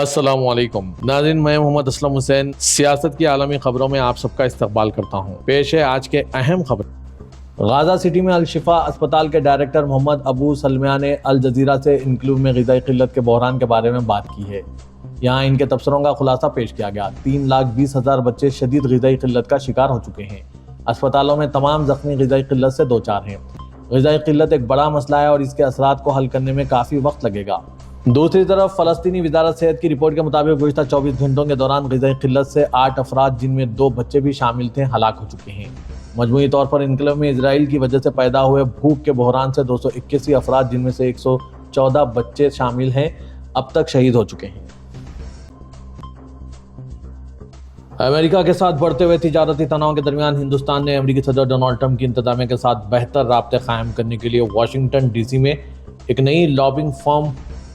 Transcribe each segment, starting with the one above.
السلام علیکم ناظرین، میں محمد اسلم حسین سیاست کی عالمی خبروں میں آپ سب کا استقبال کرتا ہوں۔ پیش ہے آج کے اہم خبر۔ غازہ سٹی میں الشفا اسپتال کے ڈائریکٹر محمد ابو سلمیہ نے الجزیرہ سے انکلیو میں غذائی قلت کے بحران کے بارے میں بات کی ہے۔ یہاں ان کے تبصروں کا خلاصہ پیش کیا گیا۔ 3,20,000 بچے شدید غذائی قلت کا شکار ہو چکے ہیں۔ اسپتالوں میں تمام زخمی غذائی قلت سے دوچار ہیں۔ غذائی قلت ایک بڑا مسئلہ ہے اور اس کے اثرات کو حل کرنے میں کافی وقت لگے گا۔ دوسری طرف فلسطینی وزارت صحت کی رپورٹ کے مطابق گزشتہ 24 گھنٹوں کے دوران غذائی قلت سے 8 افراد جن میں 2 بچے بھی شامل تھے ہلاک ہو چکے ہیں۔ مجموعی طور پر انکلیو میں اسرائیل کی وجہ سے پیدا ہوئے بھوک کے بحران سے 281 افراد جن میں سے 114 بچے شامل ہیں اب تک شہید ہو چکے ہیں۔ امریکہ کے ساتھ بڑھتے ہوئے تجارتی تناؤ کے درمیان ہندوستان نے امریکی صدر ڈونلڈ ٹرمپ کی انتظامیہ کے ساتھ بہتر رابطے قائم کرنے کے لیے واشنگٹن ڈی سی میں ایک نئی لابنگ فرم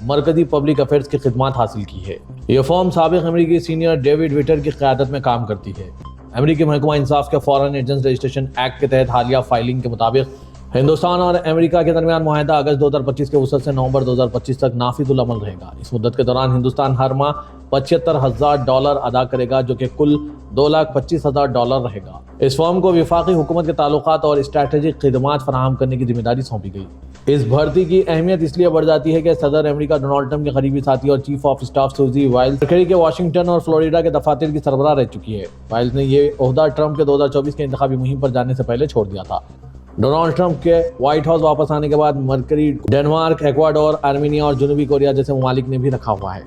مرکزی پبلک افیئرز کی خدمات حاصل کی ہے۔ یہ فرم سابق امریکی سینئر ڈیوڈ ویٹر کی قیادت میں کام کرتی ہے۔ امریکی محکمہ انصاف کے فارن ایجنٹس رجسٹریشن ایکٹ کے تحت حالیہ فائلنگ کے مطابق ہندوستان اور امریکہ کے درمیان معاہدہ اگست 2025 کے وسعت سے نومبر 2025 تک نافذ العمل رہے گا۔ اس مدت کے دوران ہندوستان ہر ماہ $75,000 ادا کرے گا جو کہ کل $2,25,000 رہے گا۔ اس فرم کو وفاقی حکومت کے تعلقات اور اسٹریٹجک خدمات فراہم کرنے کی ذمہ داری سونپی گئی۔ اس بھرتی کی اہمیت اس لیے بڑھ جاتی ہے کہ صدر امریکہ ڈونلڈ ٹرمپ کے قریبی ساتھی اور chief of staff سوزی whiles mercury کے واشنگٹن اور فلوریڈا کے دفاتر کی سربراہ رہ چکی ہے۔ وائلز نے یہ عہدہ ٹرمپ کے 2024 کے انتخابی مہم پر جانے سے پہلے چھوڑ دیا تھا۔ ڈونلڈ ٹرمپ کے وائٹ ہاؤس واپس آنے کے بعد مرکری ڈنمارک، ایکواڈور، آرمینیا اور جنوبی کوریا جیسے ممالک نے بھی رکھا ہوا ہے۔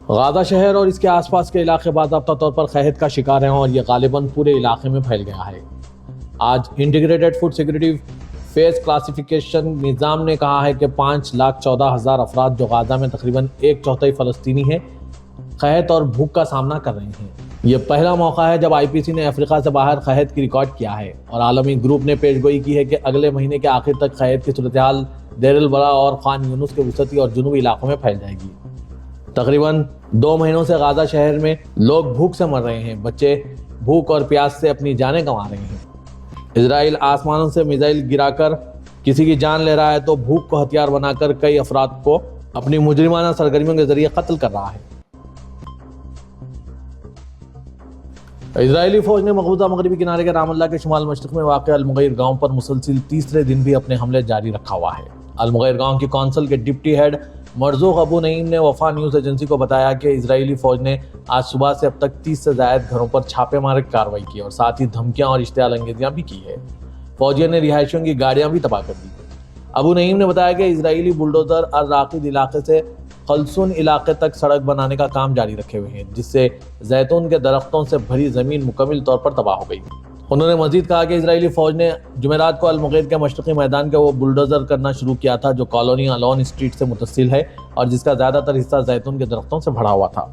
غازہ شہر اور اس کے آس پاس کے علاقے باضابطہ طور پر قحط کا شکار ہیں اور یہ غالباً پورے علاقے میں پھیل گیا ہے۔ آج integrated food security phase classification نظام نے کہا ہے کہ 5,14,000 افراد جو غازہ میں تقریباً 1/4 فلسطینی ہیں قحط اور بھوک کا سامنا کر رہے ہیں۔ یہ پہلا موقع ہے جب IPC نے افریقہ سے باہر قحط کی ریکارڈ کیا ہے اور عالمی گروپ نے پیش گوئی کی ہے کہ اگلے مہینے کے آخر تک قحط کی صورتحال دیر البلح اور خان یونس کے وسطی اور جنوبی علاقوں میں پھیل جائے گی۔ تقریباً 2 مہینوں سے غازہ شہر میں لوگ بھوک سے مر رہے ہیں۔ بچے بھوک اور پیاس سے اپنی جانیں گنوا رہے ہیں۔ اسرائیل آسمانوں سے میزائل گرا کر کسی کی جان لے رہا ہے تو بھوک کو ہتھیار بنا کر کئی افراد کو اپنی مجرمانہ سرگرمیوں کے ذریعے قتل کر رہا ہے۔ اسرائیلی فوج نے مقبوضہ مغربی کنارے کے رام اللہ کے شمال مشرق میں واقع المغیر گاؤں پر مسلسل تیسرے دن بھی اپنے حملے جاری رکھا ہوا ہے۔ المغیر گاؤں کی کونسل کے ڈپٹی ہیڈ مرزوق ابو نعیم نے وفا نیوز ایجنسی کو بتایا کہ اسرائیلی فوج نے آج صبح سے اب تک 30 سے زائد گھروں پر چھاپے مار کارروائی کی اور ساتھ ہی دھمکیاں اور اشتعال انگیزیاں بھی کی ہے۔ فوجیوں نے رہائشیوں کی گاڑیاں بھی تباہ کر دی۔ ابو نعیم نے بتایا کہ اسرائیلی بلڈوزر الراقد علاقے سے خلصون علاقے تک سڑک بنانے کا کام جاری رکھے ہوئے ہیں جس سے زیتون کے درختوں سے بھری زمین مکمل طور پر تباہ ہو گئی۔ انہوں نے مزید کہا کہ اسرائیلی فوج نے جمعرات کو المغیر کے مشرقی میدان کے وہ بلڈوزر کرنا شروع کیا تھا جو کالونی الون اسٹریٹ سے متصل ہے اور جس کا زیادہ تر حصہ زیتون کے درختوں سے بھرا ہوا تھا۔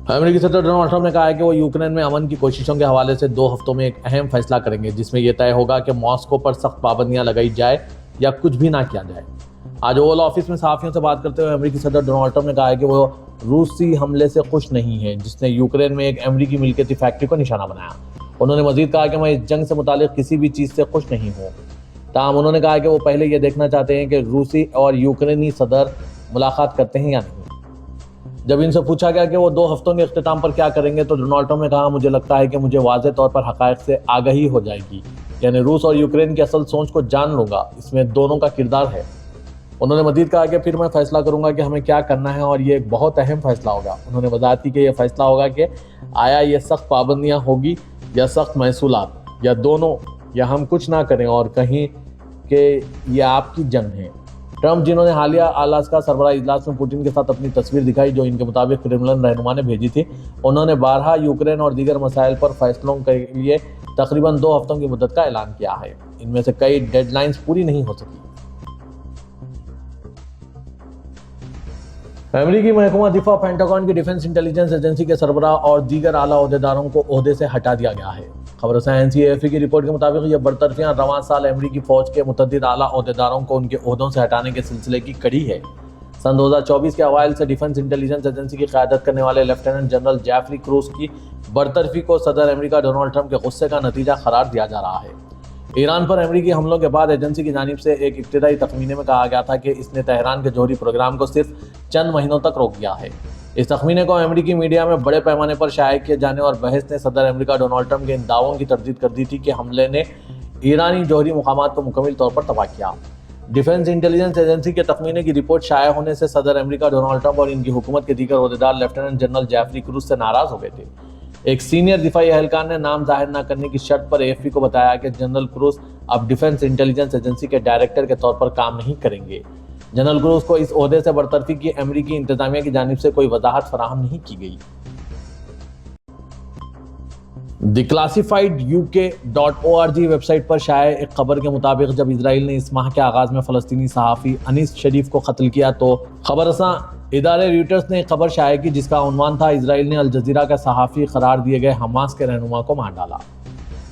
امریکی صدر ڈونلڈ ٹرمپ نے کہا ہے کہ وہ یوکرین میں امن کی کوششوں کے حوالے سے 2 ہفتوں میں ایک اہم فیصلہ کریں گے جس میں یہ طے ہوگا کہ ماسکو پر سخت پابندیاں لگائی جائے یا کچھ بھی نہ کیا جائے۔ آج اوول آفس میں صحافیوں سے بات کرتے ہوئے امریکی صدر ڈونلڈ ٹرمپ نے کہا ہے کہ وہ روسی حملے سے خوش نہیں ہے جس نے یوکرین میں ایک امریکی ملکیتی فیکٹری کو نشانہ بنایا۔ انہوں نے مزید کہا کہ میں اس جنگ سے متعلق کسی بھی چیز سے خوش نہیں ہوں۔ تاہم انہوں نے کہا کہ وہ پہلے یہ دیکھنا چاہتے ہیں کہ روسی اور یوکرینی صدر ملاقات کرتے ہیں یا نہیں۔ جب ان سے پوچھا گیا کہ وہ 2 ہفتوں کے اختتام پر کیا کریں گے تو ڈونلڈ ٹرمپ نے کہا مجھے لگتا ہے کہ مجھے واضح طور پر حقائق سے آگہی ہو جائے گی، یعنی روس اور یوکرین کی اصل سوچ کو جان لوں گا، اس میں دونوں کا کردار ہے۔ انہوں نے مزید کہا کہ پھر میں فیصلہ کروں گا کہ ہمیں کیا کرنا ہے اور یہ ایک بہت اہم فیصلہ ہوگا۔ انہوں نے وضاحت کی کہ یہ فیصلہ ہوگا کہ آیا یہ سخت پابندیاں ہوگی یا سخت محصولات یا دونوں، یا ہم کچھ نہ کریں اور کہیں کہ یہ آپ کی جنگ ہے۔ ٹرمپ جنہوں نے حالیہ آلاسکا سربراہ اجلاس میں پوٹن کے ساتھ اپنی تصویر دکھائی جو ان کے مطابق کرملن رہنما نے بھیجی تھی، انہوں نے بارہا یوکرین اور دیگر مسائل پر فیصلوں کے لیے تقریباً 2 ہفتوں کی مدت کا اعلان کیا ہے۔ ان میں سے کئی ڈیڈ لائنز پوری نہیں ہو سکی۔ امریکی محکمہ دفاع پینٹاگون کی ڈیفنس انٹیلیجنس ایجنسی کے سربراہ اور دیگر اعلیٰ عہدیداروں کو عہدے سے ہٹا دیا گیا ہے۔ خبر رساں NCAFE کی رپورٹ کے مطابق یہ برطرفیاں رواں سال امریکی فوج کے متعدد اعلیٰ عہدیداروں کو ان کے عہدوں سے ہٹانے کے سلسلے کی کڑی ہے۔ سن 2024 کے اوائل سے ڈیفنس انٹیلیجنس ایجنسی کی قیادت کرنے والے لیفٹیننٹ جنرل جیفری کروز کی برطرفی کو صدر امریکہ ڈونلڈ ٹرمپ کے غصے کا نتیجہ قرار دیا جا رہا ہے۔ ایران پر امریکی حملوں کے بعد ایجنسی کی جانب سے ایک ابتدائی تخمینے میں کہا گیا تھا کہ اس نے تہران کے جوہری پروگرام کو صرف چند مہینوں تک روک دیا ہے۔ اس تخمینے کو امریکی میڈیا میں بڑے پیمانے پر شائع کیے جانے اور بحث نے صدر امریکہ ڈونلڈ ٹرمپ کے ان دعووں کی تردید کر دی تھی کہ حملے نے ایرانی جوہری مقامات کو مکمل طور پر تباہ کیا۔ ڈیفنس انٹیلیجنس ایجنسی کے تخمینے کی رپورٹ شائع ہونے سے صدر امریکہ ڈونلڈ ٹرمپ اور ان کی حکومت کے دیگر عہدیدار لیفٹیننٹ جنرل جیفری کروز سے ناراض ہو گئے تھے۔ ایک سینئر دفاعی اہلکار نے نام ظاہر نہ کرنے کی شرط پر AFP کو بتایا کہ جنرل کروز اب ڈیفنس انٹیلیجنس ایجنسی کے ڈائریکٹر کے طور پر کام نہیں کریں گے۔ جنرل کروز کو اس عہدے سے برطرفی کی امریکی انتظامیہ کی جانب سے کوئی وضاحت فراہم نہیں کی گئی۔ دی کلاسیفائیڈ UK.org ویب سائٹ پر شائع ایک خبر کے مطابق جب اسرائیل نے اس ماہ کے آغاز میں فلسطینی صحافی انیس شریف کو قتل کیا تو خبر رساں ادارے ریوٹرز نے ایک خبر شائع کی جس کا عنوان تھا اسرائیل نے الجزیرہ کا صحافی قرار دیے گئے حماس کے رہنما کو مار ڈالا۔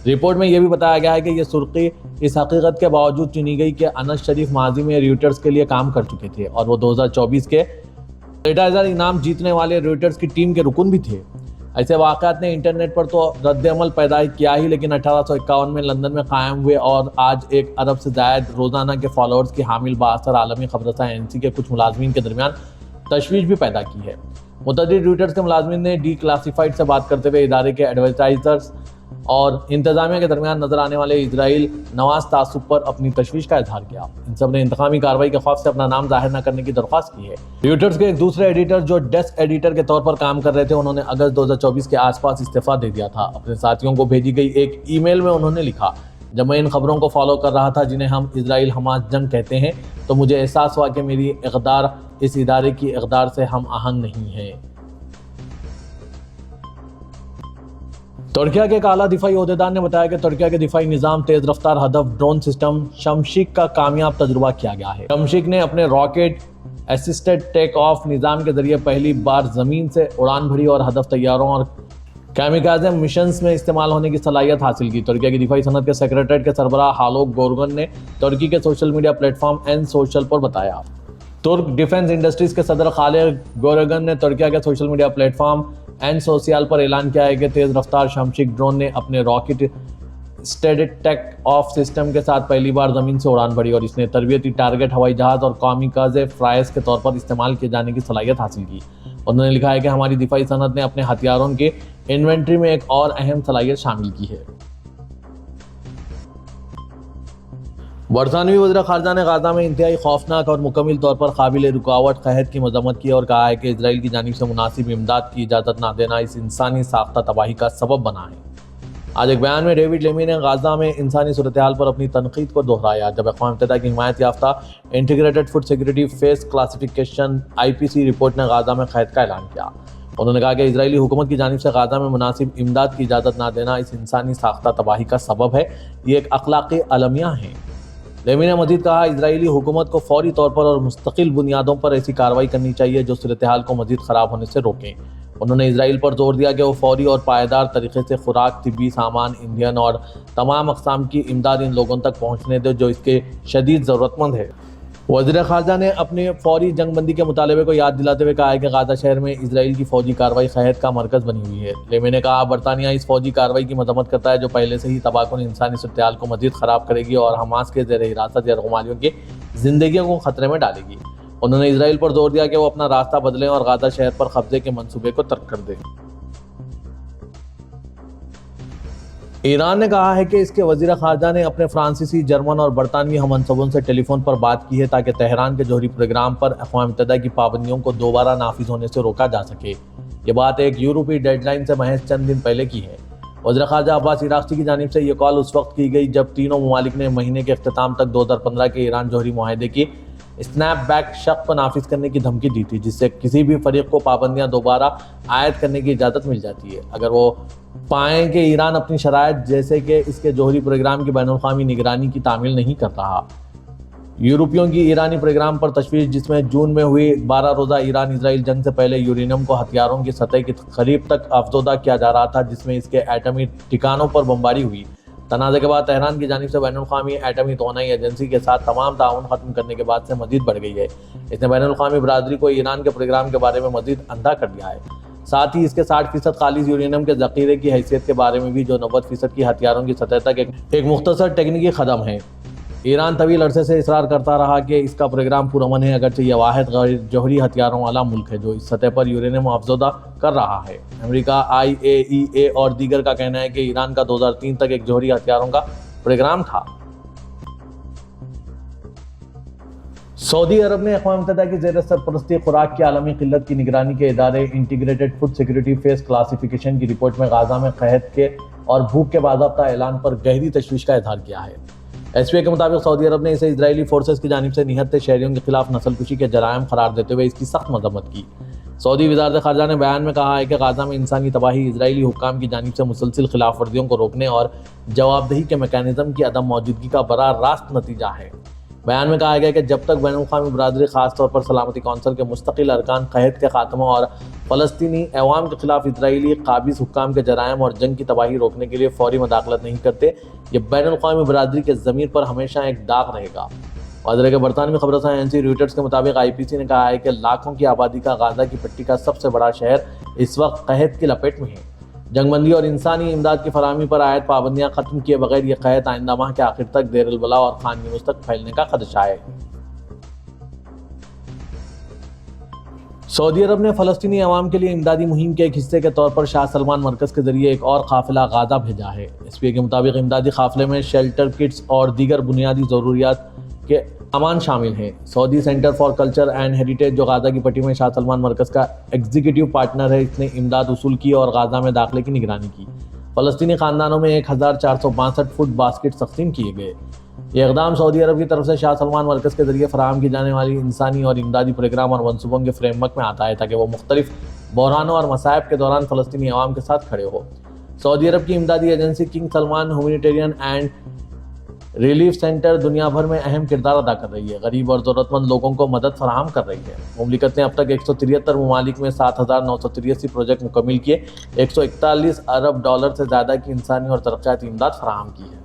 رپورٹ میں یہ بھی بتایا گیا ہے کہ یہ سرخی اس حقیقت کے باوجود چنی گئی کہ انس شریف ماضی میں ریوٹرز کے لیے کام کر چکے تھے اور وہ 2024 کے ایٹائزر انعام جیتنے والے ریوٹرز کی ٹیم کے رکن بھی تھے۔ ایسے واقعات نے انٹرنیٹ پر تو رد عمل پیدا کیا ہی، لیکن 1851 میں لندن میں قائم ہوئے اور آج 1 ارب سے زائد روزانہ کے فالوورز کی حامل بااثر عالمی خبر رساں ANC کے کچھ ملازمین کے درمیان تشویش بھی پیدا کی ہے۔ متعدد ریوٹرز کے ملازمین نے ڈی کلاسیفائیڈ سے بات کرتے ہوئے ادارے کے ایڈورٹائزرز اور انتظامیہ کے درمیان نظر آنے والے اسرائیل نواز تعصب پر اپنی تشویش کا اظہار کیا۔ ان سب نے انتقامی کارروائی کے خوف سے اپنا نام ظاہر نہ کرنے کی درخواست کی ہے۔ ریوٹرز کے ایک دوسرے ایڈیٹر جو ڈیسک ایڈیٹر کے طور پر کام کر رہے تھے، انہوں نے اگست 2024 کے آس پاس استعفیٰ دے دیا تھا۔ اپنے ساتھیوں کو بھیجی گئی ایک ای میل میں انہوں نے لکھا، جب میں ان خبروں کو فالو کر رہا تھا جنہیں ہم اسرائیل حماس جنگ کہتے ہیں تو مجھے احساس ہوا کہ میری اقدار اس ادارے کی اقدار سے ہم آہنگ نہیں ہے۔ ترکیہ کے ایک اعلیٰ دفاعی عہدیدار نے بتایا کہ ترکیہ کے دفاعی نظام تیز رفتار ہدف ڈرون سسٹم شمشک کا کامیاب تجربہ کیا گیا ہے۔ شمشک نے اپنے راکٹ اسسٹڈ ٹیک آف نظام کے ذریعے پہلی بار زمین سے اڑان بھری اور ہدف طیاروں اور کیمیکازے مشنز میں استعمال ہونے کی صلاحیت حاصل کی۔ ترکیہ کی دفاعی صنعت کے سیکریٹریٹ کے سربراہ ہالوک گورگن نے ترکی کے social media platform N social پر بتایا۔ ترک ڈیفنس انڈسٹریز کے صدر خالد گورگن نے ترکیہ کے social media platform N social پر اعلان کیا ہے کہ تیز رفتار شمشک ڈرون نے اپنے راکٹ اسٹڈڈ ٹیک آف سسٹم کے ساتھ پہلی بار زمین سے اڑان بھری اور اس نے تربیتی ٹارگٹ ہوائی جہاز اور کامیکازے فرائز کے طور پر استعمال کیے جانے کی صلاحیت حاصل کی۔ انہوں نے لکھا ہے کہ ہماری دفاعی صنعت نے اپنے ہتھیاروں کے انوینٹری میں ایک اور اہم صلاحیت شامل کی ہے۔ برطانوی وزیر خارجہ نے غزہ میں انتہائی خوفناک اور مکمل طور پر قابل رکاوٹ قحط کی مذمت کی اور کہا ہے کہ اسرائیل کی جانب سے مناسب امداد کی اجازت نہ دینا اس انسانی ساختہ تباہی کا سبب بنا ہے۔ آج ایک بیان میں ڈیوڈ لیمی نے غزہ میں انسانی صورتحال پر اپنی تنقید کو دہرایا جب اقوام متحدہ کی حمایت یافتہ integrated food security phase classification IPC report نے غزہ میں قحط کا اعلان کیا۔ انہوں نے کہا کہ اسرائیلی حکومت کی جانب سے غزہ میں مناسب امداد کی اجازت نہ دینا اس انسانی ساختہ تباہی کا سبب ہے، یہ ایک اخلاقی المیہ ہے۔ لیمی نے مزید کہا اسرائیلی حکومت کو فوری طور پر اور مستقل بنیادوں پر ایسی کارروائی کرنی چاہیے جو صورتحال کو مزید خراب ہونے سے روکیں۔ انہوں نے اسرائیل پر زور دیا کہ وہ فوری اور پائیدار طریقے سے خوراک، طبی سامان، ایندھن اور تمام اقسام کی امداد ان لوگوں تک پہنچنے دے جو اس کے شدید ضرورت مند ہے۔ وزیر خارجہ نے اپنے فوری جنگ بندی کے مطالبے کو یاد دلاتے ہوئے کہا ہے کہ غزہ شہر میں اسرائیل کی فوجی کارروائی قحط کا مرکز بنی ہوئی ہے۔ لیمی نے کہا برطانیہ اس فوجی کارروائی کی مذمت کرتا ہے جو پہلے سے ہی تباہ کن انسانی صورتحال کو مزید خراب کرے گی اور حماس کے زیر حراست یرغمالیوں کی زندگیوں کو خطرے میں ڈالے گی۔ انہوں نے اسرائیل پر زور دیا کہ وہ اپنا راستہ بدلیں اور غزہ شہر پر قبضے کے منصوبے کو ترک کر دیں۔ ایران نے کہا ہے کہ اس کے وزیر خارجہ نے اپنے فرانسیسی، جرمن اور برطانوی ہم منصبوں سے ٹیلی فون پر بات کی ہے تاکہ تہران کے جوہری پروگرام پر اقوام متحدہ کی پابندیوں کو دوبارہ نافذ ہونے سے روکا جا سکے۔ یہ بات ایک یورپی ڈیڈ لائن سے محض چند دن پہلے کی ہے۔ وزیر خارجہ عباس عراقچی کی جانب سے یہ کال اس وقت کی گئی جب تینوں ممالک نے مہینے کے اختتام تک 2015 کے ایران جوہری معاہدے کی اسنیپ بیک شق کو نافذ کرنے کی دھمکی دی تھی جس سے کسی بھی فریق کو پابندیاں دوبارہ عائد کرنے کی اجازت مل جاتی ہے اگر وہ پائیں کہ ایران اپنی شرائط جیسے کہ اس کے جوہری پروگرام کی بین الاقوامی نگرانی کی تعمیل نہیں کر رہا۔ یورپیوں کی ایرانی پروگرام پر تشویش جس میں جون میں ہوئی 12 روزہ ایران اسرائیل جنگ سے پہلے یورینیم کو ہتھیاروں کی سطح کی قریب تک افزودہ کیا جا رہا تھا جس میں اس کے ایٹمی ٹھکانوں پر بمباری ہوئی۔ تنازع کے بعد تہران کی جانب سے بین الاقوامی ایٹمی توانائی ایجنسی کے ساتھ تمام تعاون ختم کرنے کے بعد سے مزید بڑھ گئی ہے۔ اس نے بین الاقوامی برادری کو ایران کے پروگرام کے بارے میں مزید اندھا کر دیا ہے۔ ساتھ ہی اس کے 60% خالص یورینیم کے ذخیرے کی حیثیت کے بارے میں بھی، جو 90% کی ہتھیاروں کی سطح تک ایک مختصر ٹیکنیکی قدم ہے۔ ایران طویل عرصے سے اصرار کرتا رہا کہ اس کا پروگرام پرامن ہے، اگرچہ یہ واحد غیر جوہری ہتھیاروں والا ملک ہے جو اس سطح پر یورینیم افزودہ کر رہا ہے۔ امریکہ، IAEA اور دیگر کا کہنا ہے کہ ایران کا 2003 تک ایک جوہری ہتھیاروں کا پروگرام تھا۔ سعودی عرب نے اقوام متحدہ کی زیر سرپرستی خوراک کی عالمی قلت کی نگرانی کے ادارے integrated food security phase classification کی رپورٹ میں غزہ میں قحط کے اور بھوک کے باضابطہ اعلان پر گہری تشویش کا اظہار کیا ہے۔ SPA کے مطابق سعودی عرب نے اسے اسرائیلی فورسز کی جانب سے نہتے شہریوں کے خلاف نسل کشی کے جرائم قرار دیتے ہوئے اس کی سخت مذمت کی۔ سعودی وزارت خارجہ نے بیان میں کہا ہے کہ غزہ میں انسانی تباہی اسرائیلی حکام کی جانب سے مسلسل خلاف ورزیوں کو روکنے اور جواب دہی کے میکانزم کی عدم موجودگی کا براہ راست نتیجہ ہے۔ بیان میں کہا گیا کہ جب تک بین الاقوامی برادری، خاص طور پر سلامتی کونسل کے مستقل ارکان قحط کے خاتمہ اور فلسطینی عوام کے خلاف اسرائیلی قابض حکام کے جرائم اور جنگ کی تباہی روکنے کے لیے فوری مداخلت نہیں کرتے، یہ بین الاقوامی برادری کے ضمیر پر ہمیشہ ایک داغ رہے گا۔ وزیر کے برطانوی خبر رساں ایجنسی رویٹرز کے مطابق IPC نے کہا ہے کہ لاکھوں کی آبادی کا غزہ کی پٹی کا سب سے بڑا شہر اس وقت قحط کی لپیٹ میں ہے۔ جنگ بندی اور انسانی امداد کی فراہمی پر عائد پابندیاں ختم کیے بغیر یہ قحط آئندہ ماہ کے آخر تک دیر البلا اور خان یونس تک پھیلنے کا خدشہ ہے۔ سعودی عرب نے فلسطینی عوام کے لیے امدادی مہم کے ایک حصے کے طور پر شاہ سلمان مرکز کے ذریعے ایک اور قافلہ غزہ بھیجا ہے۔ SPA کے مطابق امدادی قافلے میں شیلٹر کٹس اور دیگر بنیادی ضروریات کے سامان شامل ہیں۔ سعودی centre for culture and heritage, جو غزہ کی پٹی میں شاہ سلمان مرکز کا ایگزیکٹو پارٹنر ہے، اس نے امداد وصول کی اور غزہ میں داخلے کی نگرانی کی۔ فلسطینی خاندانوں میں 1462 فوڈ باسکٹ تقسیم کیے گئے۔ یہ اقدام سعودی عرب کی طرف سے شاہ سلمان مرکز کے ذریعے فراہم کی جانے والی انسانی اور امدادی پروگرام اور منصوبوں کے فریم ورک میں آتا ہے تاکہ وہ مختلف بحرانوں اور مصائب کے دوران فلسطینی عوام کے ساتھ کھڑے ہو۔ سعودی عرب کی امدادی agency king Salman humanitarian and relief centre دنیا بھر میں اہم کردار ادا کر رہی ہے، غریب اور ضرورت مند لوگوں کو مدد فراہم کر رہی ہے۔ مملکت نے اب تک 173 ممالک میں 7983 پروجیکٹ مکمل کیے، 141 ارب ڈالر سے زیادہ کی انسانی اور ترقیاتی امداد فراہم کی ہے۔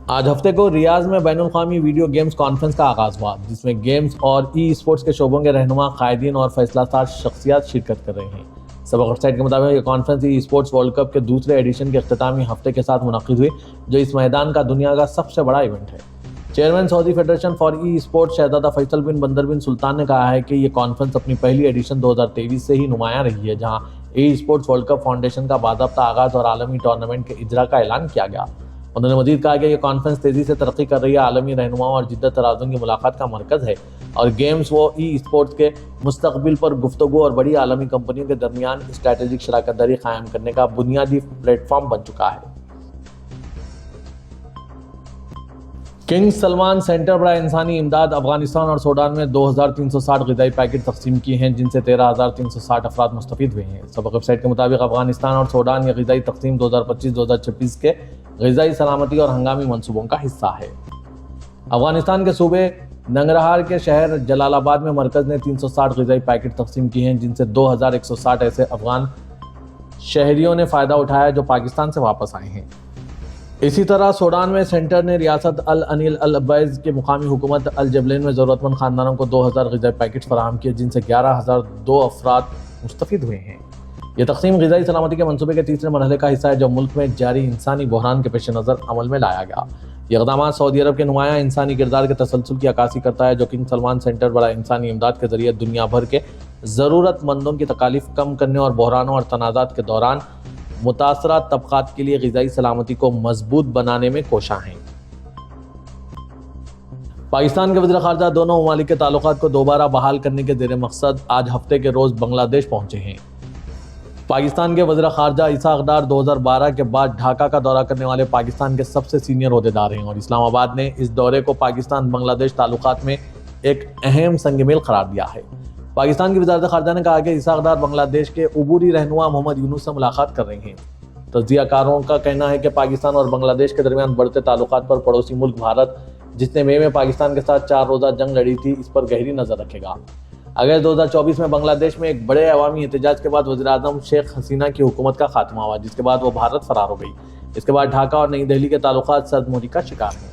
آج ہفتے کو ریاض میں بین الاقوامی ویڈیو گیمز کانفرنس کا آغاز ہوا، جس میں گیمز اور اسپورٹس کے شعبوں کے رہنما، قائدین اور فیصلہ ساز شخصیات شرکت کر رہے ہیں۔ سبق ویب سائٹ کے مطابق یہ کانفرنس اسپورٹس ورلڈ کپ کے دوسرے ایڈیشن کے اختتامی ہفتے کے ساتھ منعقد ہوئی، جو اس میدان کا دنیا کا سب سے بڑا ایونٹ ہے۔ Chairman Saudi federation for sports شہزادہ فیصل بن بندر بن سلطان نے کہا ہے کہ یہ کانفرنس اپنی پہلی ایڈیشن 2023 سے ہی نمایاں رہی ہے، جہاں اسپورٹس ورلڈ کپ فاؤنڈیشن کا باضابطہ آغاز اور عالمی ٹورنامنٹ کے اجرا کا اعلان کیا گیا۔ انہوں نے مزید کہا کہ یہ کانفرنس تیزی سے ترقی کر رہی ہے، عالمی رہنماؤں اور جدت ترازن کی ملاقات کا مرکز ہے، اور گیمز و اسپورٹس کے مستقبل پر گفتگو اور بڑی عالمی کمپنیوں کے درمیان اسٹریٹجک شراکت داری قائم کرنے کا بنیادی پلیٹ فارم بن چکا ہے۔ کنگ سلمان سینٹر برائے انسانی امداد افغانستان اور سوڈان میں 2360 غذائی پیکٹ تقسیم کیے ہیں، جن سے 13360 افراد مستفید ہوئے ہیں۔ سبق ویب سائٹ کے مطابق افغانستان اور سوڈان یہ غذائی تقسیم 2025-2026 کے غذائی سلامتی اور ہنگامی منصوبوں کا حصہ ہے۔ افغانستان کے صوبے ننگرہار کے شہر جلال آباد میں مرکز نے 360 غذائی پیکٹ تقسیم کیے ہیں، جن سے 2160 ایسے افغان شہریوں نے فائدہ اٹھایا جو پاکستان سے واپس آئے ہیں۔ اسی طرح سوڈان میں سینٹر نے ریاست الانیل البیض کے مقامی حکومت الجبلین میں ضرورت مند خاندانوں کو 2000 غذائی پیکٹ فراہم کیے، جن سے 11002 افراد مستفید ہوئے ہیں۔ یہ تقسیم غذائی سلامتی کے منصوبے کے تیسرے مرحلے کا حصہ ہے، جو ملک میں جاری انسانی بحران کے پیش نظر عمل میں لایا گیا۔ یہ اقدامات سعودی عرب کے نمایاں انسانی کردار کے تسلسل کی عکاسی کرتا ہے، جو کنگ سلمان سینٹر برائے انسانی امداد کے ذریعے دنیا بھر کے ضرورت مندوں کی تکالیف کم کرنے اور بحرانوں اور تنازعات کے دوران متاثرہ طبقات کے لیے غذائی سلامتی کو مضبوط بنانے میں کوشاں ہیں۔ پاکستان کے وزیر خارجہ دونوں ممالک کے تعلقات کو دوبارہ بحال کرنے کے زیر مقصد آج ہفتے کے روز بنگلہ دیش پہنچے ہیں۔ پاکستان کے وزیر خارجہ اسحاق ڈار 2012 کے بعد ڈھاکہ کا دورہ کرنے والے پاکستان کے سب سے سینئر عہدیدار ہیں، اور اسلام آباد نے اس دورے کو پاکستان بنگلہ دیش تعلقات میں ایک اہم سنگ میل قرار دیا ہے۔ پاکستان کی وزارت خارجہ نے کہا کہ اسحاق ڈار بنگلہ دیش کے عبوری رہنما محمد یونس سے ملاقات کر رہے ہیں۔ تجزیہ کاروں کا کہنا ہے کہ پاکستان اور بنگلہ دیش کے درمیان بڑھتے تعلقات پر پڑوسی ملک بھارت، جس نے مئی میں پاکستان کے ساتھ 4 روزہ جنگ لڑی تھی، اس پر گہری نظر رکھے گا۔ اگست 2024 میں بنگلہ دیش میں ایک بڑے عوامی احتجاج کے بعد وزیر اعظم شیخ حسینہ کی حکومت کا خاتمہ ہوا، جس کے بعد وہ بھارت فرار ہو گئی۔ اس کے بعد ڈھاکہ اور نئی دہلی کے تعلقات سرد موری کا شکار ہیں۔